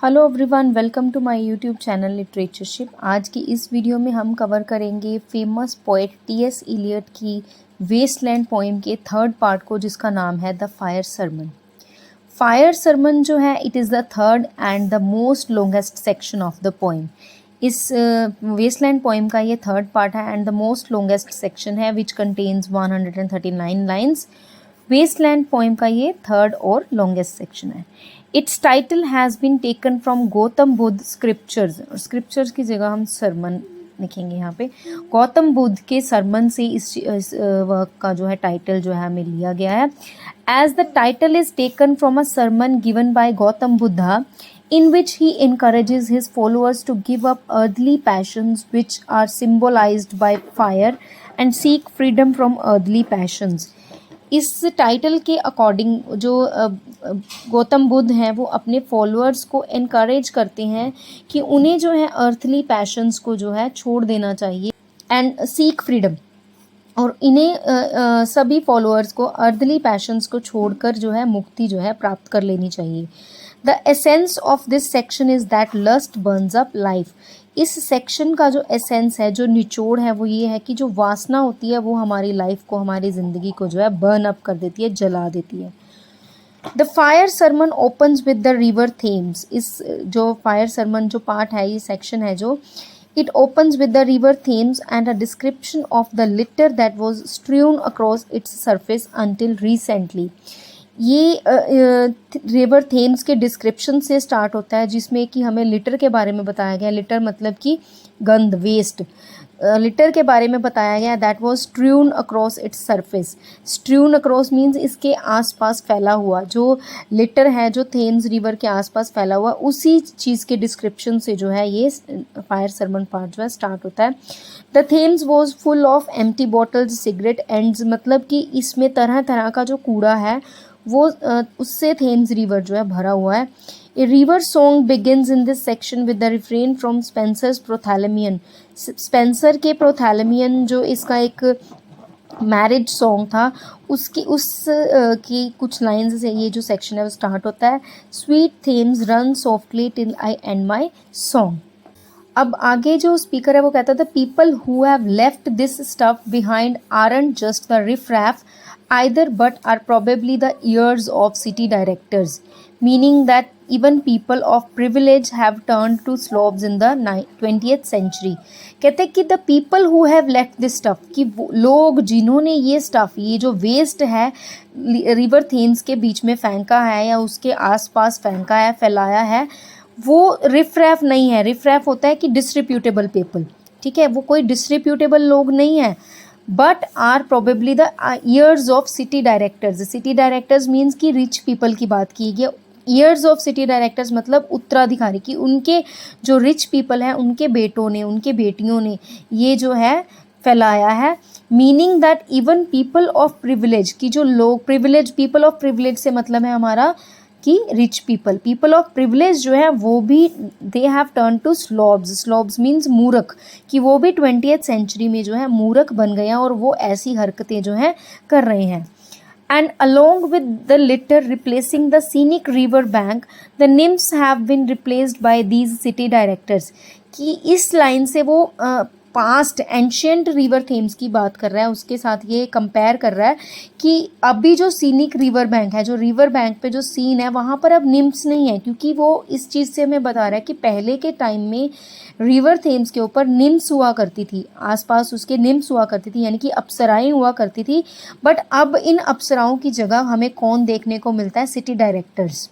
Hello everyone, welcome to my YouTube channel literatureship. आज की इस वीडियो में हम कवर करेंगे फेमस पोएट टी.एस. इलियट की वेस्टलैंड पोइम के थर्ड पार्ट को, जिसका नाम है the fire Sermon. Fire Sermon जो है, it is the third and the most longest section of the poem. इस वेस्टलैंड पोइम का ये थर्ड पार्ट है and the most longest section है which contains 139 lines. Waste Land poem का ये third और लॉन्गेस्ट सेक्शन है। Its title has been taken from Gautam Buddha scriptures, और स्क्रिप्चर्स की जगह हम सरमन लिखेंगे यहाँ पे। गौतम बुद्ध के सरमन से इस वर्क का जो है टाइटल जो है हमें लिया गया है। As the title is taken from a sermon given by Gautam Buddha in which he encourages his followers to give up earthly passions which are symbolized by fire and seek freedom from earthly passions। इस title के according जो गौतम बुद्ध हैं वो अपने followers को encourage करते हैं कि उन्हें जो है अर्थली पैशंस को जो है छोड़ देना चाहिए एंड सीक फ्रीडम, और इन्हें सभी फॉलोअर्स को अर्थली पैशंस को छोड़कर जो है मुक्ति जो है प्राप्त कर लेनी चाहिए। The essence of this section is that lust burns up life. इस सेक्शन का जो एसेंस है, जो निचोड़ है, वो ये है कि जो वासना होती है वो हमारी लाइफ को, हमारी ज़िंदगी को जो है बर्न अप कर देती है, जला देती है। The fire sermon opens with the river Thames. इस जो फायर सरमन जो पार्ट है, ये सेक्शन है जो it opens with the river Thames and a description of the litter that was strewn across its surface until recently. ये river Thames के description से स्टार्ट होता है, जिसमें कि हमें लिटर के बारे में बताया गया। लिटर मतलब कि गंद, वेस्ट। लिटर के बारे में बताया गया that was strewn across its surface. Strewn across means इसके आसपास फैला हुआ। जो लिटर है जो थेम्स रिवर के आसपास फैला हुआ, उसी चीज़ के डिस्क्रिप्शन से जो है ये फायर सरमन पार्ट जो है स्टार्ट होता है। The Thames was full of empty bottles, cigarette ends, मतलब कि इसमें तरह तरह का जो कूड़ा है वो उससे थेम्स रिवर जो है भरा हुआ है। A river song begins in this section with the refrain from Spenser's Prothalamion. Spenser के प्रोथैलेमियन जो इसका एक मैरिज सॉन्ग था, उसकी की कुछ लाइन्स से ये जो सेक्शन है वो स्टार्ट होता है। Sweet Thames run softly till I and my song. अब आगे जो स्पीकर है वो कहता था, people who have left this stuff behind aren't just the reef RAF either but are probably the ears of city directors, meaning that even people of privilege have turned to slobs in the 20th century। कहते कि the people who have left this stuff, कि वो लोग जिन्होंने ये stuff, ये जो waste है रिवर थेम्स के बीच में फेंका है या उसके आसपास फेंका है, फैलाया है, वो रिफ रैफ नहीं है। रिफ रैफ होता है कि डिस्ट्रीब्यूटेबल पीपल, ठीक है, वो कोई डिस्ट्रीब्यूटेबल लोग नहीं है, but are probably the heirs of city directors. City directors means कि रिच पीपल की बात की गई। ईयर्स ऑफ सिटी डायरेक्टर्स मतलब उत्तराधिकारी, कि उनके जो रिच पीपल हैं उनके बेटों ने, उनके बेटियों ने ये जो है फैलाया है। Meaning that even people of privilege, की जो लोग प्रिविलेज, पीपल ऑफ प्रिविलेज से मतलब है हमारा कि rich people, people of privilege जो है वो भी they have turn to slobs. Slobs means मूर्ख, कि वो भी 20th सेंचुरी में जो है मूर्ख बन गए हैं और वो ऐसी हरकतें जो हैं कर रहे हैं। And along with the litter replacing the scenic river bank, the nymphs have been replaced by these city directors. कि इस लाइन से वो पास्ट एंशियंट रिवर थेम्स की बात कर रहा है, उसके साथ ये कंपेयर कर रहा है कि अभी जो सीनिक रिवर बैंक है, जो रिवर बैंक पे जो सीन है, वहाँ पर अब निम्स नहीं है, क्योंकि वो इस चीज़ से हमें बता रहा है कि पहले के टाइम में रिवर थेम्स के ऊपर निम्स हुआ करती थी, आसपास उसके निम्स हुआ करती थी, यानी कि अप्सराएं हुआ करती थी। बट अब इन अप्सराओं की जगह हमें कौन देखने को मिलता है? City directors,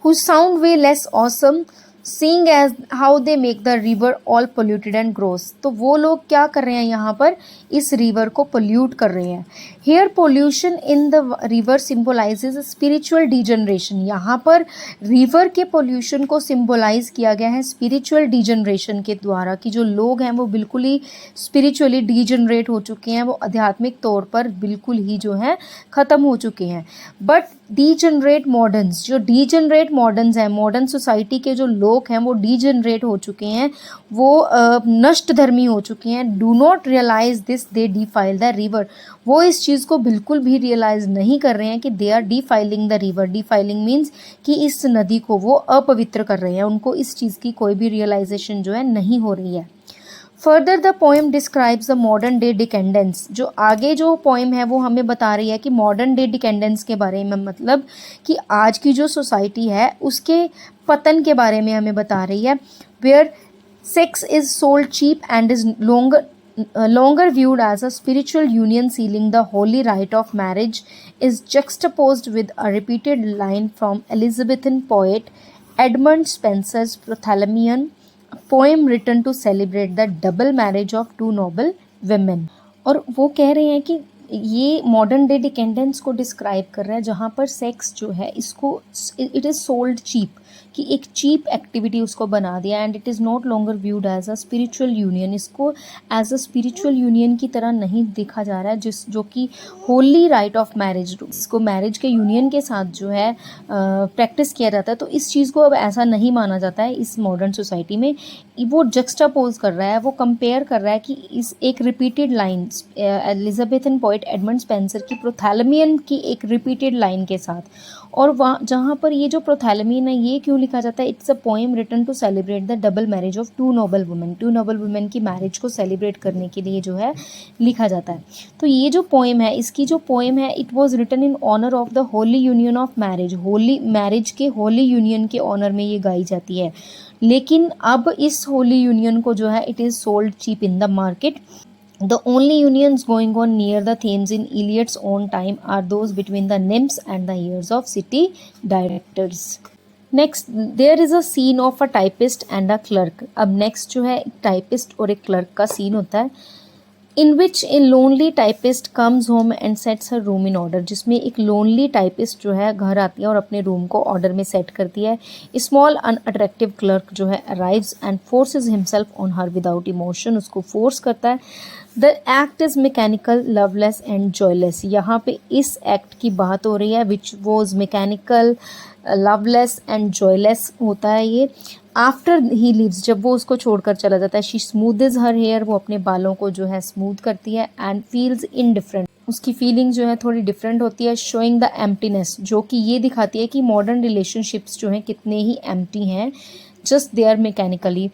who sound way less awesome seeing as how they make the river all polluted and gross। तो वो लोग क्या कर रहे हैं यहाँ पर? इस रिवर को पोल्यूट कर रहे हैं। Here pollution in the river symbolizes spiritual degeneration। यहाँ पर रिवर के पोल्यूशन को सिम्बोलाइज किया गया है स्पिरिचुअल डिजनरेशन के द्वारा, कि जो लोग हैं वो बिल्कुल ही स्पिरिचुअली डिजनरेट हो चुके हैं, वो आध्यात्मिक तौर पर बिल्कुल ही जो है ख़त्म हो चुके हैं। बट डीजनरेट मॉडर्न्स, जो डीजनरेट मॉडर्न्स हैं, मॉडर्न सोसाइटी के जो लोग लोग हैं वो डीजनरेट हो चुके हैं, वो नष्ट धर्मी हो चुके हैं। Do not realise this, they defile the river. वो इस चीज़ को बिल्कुल भी रियलाइज़ नहीं कर रहे हैं कि they are defiling the river. Defiling means कि इस नदी को वो अपवित्र कर रहे हैं, उनको इस चीज़ की कोई भी रियलाइजेशन जो है नहीं हो रही है। Further the poem describes the modern day decadence. जो आगे जो पोएम है वो हमें बता रही है कि मॉडर्न डे डिकेंडेंस के बारे में, मतलब कि आज की जो सोसाइटी है उसके पतन के बारे में हमें बता रही है। Where sex is sold cheap and is longer viewed as a spiritual union sealing the holy rite of marriage, is juxtaposed with a repeated line from Elizabethan poet Edmund Spenser's Prothalamion, a poem written to celebrate the double marriage of two noble women। और वो कह रहे हैं कि ये modern day डिकेंडेंस को describe कर रहा है जहाँ पर सेक्स जो है इसको इट इज़ सोल्ड चीप, कि एक चीप एक्टिविटी उसको बना दिया। And it is not longer viewed as a spiritual union, इसको एज अ स्पिरिचुअल यूनियन की तरह नहीं देखा जा रहा है, जो कि होली राइट ऑफ मैरिज, इसको मैरिज के यूनियन के साथ जो है प्रैक्टिस किया जाता है। तो इस चीज़ को अब ऐसा नहीं माना जाता है इस मॉडर्न सोसाइटी में। वो जक्स्टापोज कर रहा है, वो कंपेयर कर रहा है कि इस एक repeated line Elizabethan poet Edmund Spenser की प्रोथैलेमियन की एक रिपीटेड लाइन के साथ। और वहाँ जहाँ पर ये जो प्रोथैलेमियन है ये क्यों लिखा जाता है, it's a poem written to celebrate the double marriage of two noble women. Two noble women की मैरिज को सेलिब्रेट करने के लिए जो है लिखा जाता है। तो ये जो पोएम है, इसकी जो पोएम है, it was written in honour of the holy union of marriage. Holy marriage के होली यूनियन के ऑनर में ये गाई जाती है। लेकिन अब इस होली यूनियन को जो है it is sold cheap in the market. The only unions going on near the Thames in Eliot's own time are those between the nymphs and the heirs of city directors. Next, there is a scene of a typist and a clerk. अब next जो है typist और एक clerk का scene होता है, in which a lonely typist comes home and sets her room in order. जिसमें एक लोनली टाइपिस्ट जो है घर आती है और अपने रूम को ऑर्डर में सेट करती है। स्मॉल अनअट्रैक्टिव क्लर्क जो है arrives and forces himself on her without emotion, उसको फोर्स करता है। The act is mechanical, loveless and joyless. यहाँ पे इस एक्ट की बात हो रही है which was mechanical, loveless and joyless होता है ये। आफ्टर ही लीव्स, जब वो उसको छोड़कर चला जाता है, शी स्मूथेज हर हेयर, वो अपने बालों को जो है स्मूथ करती है। एंड फील्स इनडिफरेंट, उसकी फीलिंग जो है थोड़ी डिफरेंट होती है। शोइंग द एम्प्टीनेस, जो कि ये दिखाती है कि मॉडर्न रिलेशनशिप्स जो हैं कितने ही एम्प्टी हैं, just they are mechanically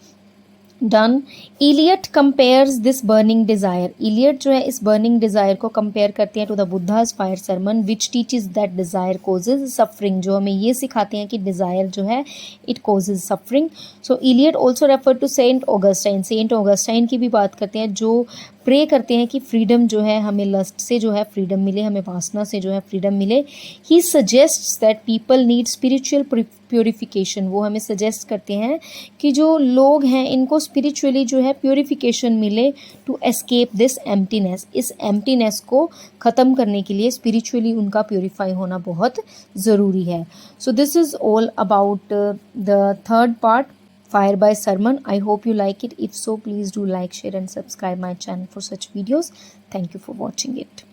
done. Eliot compares this burning desire. Eliot जो है इस बर्निंग डिज़ायर को कंपेयर करते हैं to the Buddha's fire sermon which teaches that desire causes suffering, जो हमें ये सिखाते हैं कि डिज़ायर जो है it causes suffering. So Eliot also refer to Saint Augustine. Saint Augustine की भी बात करते हैं जो प्रे करते हैं कि फ्रीडम जो है हमें लस्ट से जो है फ्रीडम मिले, हमें वासना से जो है फ्रीडम मिले। He suggests that people need spiritual purification. वो हमें सजेस्ट करते हैं कि जो लोग हैं इनको स्पिरिचुअली जो है प्योरिफिकेशन मिले टू एस्केप दिस एम्प्टीनेस। इस एम्प्टीनेस को ख़त्म करने के लिए स्पिरिचुअली उनका प्योरीफाई होना बहुत ज़रूरी है। So this is all about the third part, Fire by Sermon. I hope you like it. If so, please do like, share and subscribe my channel for such videos. Thank you for watching it.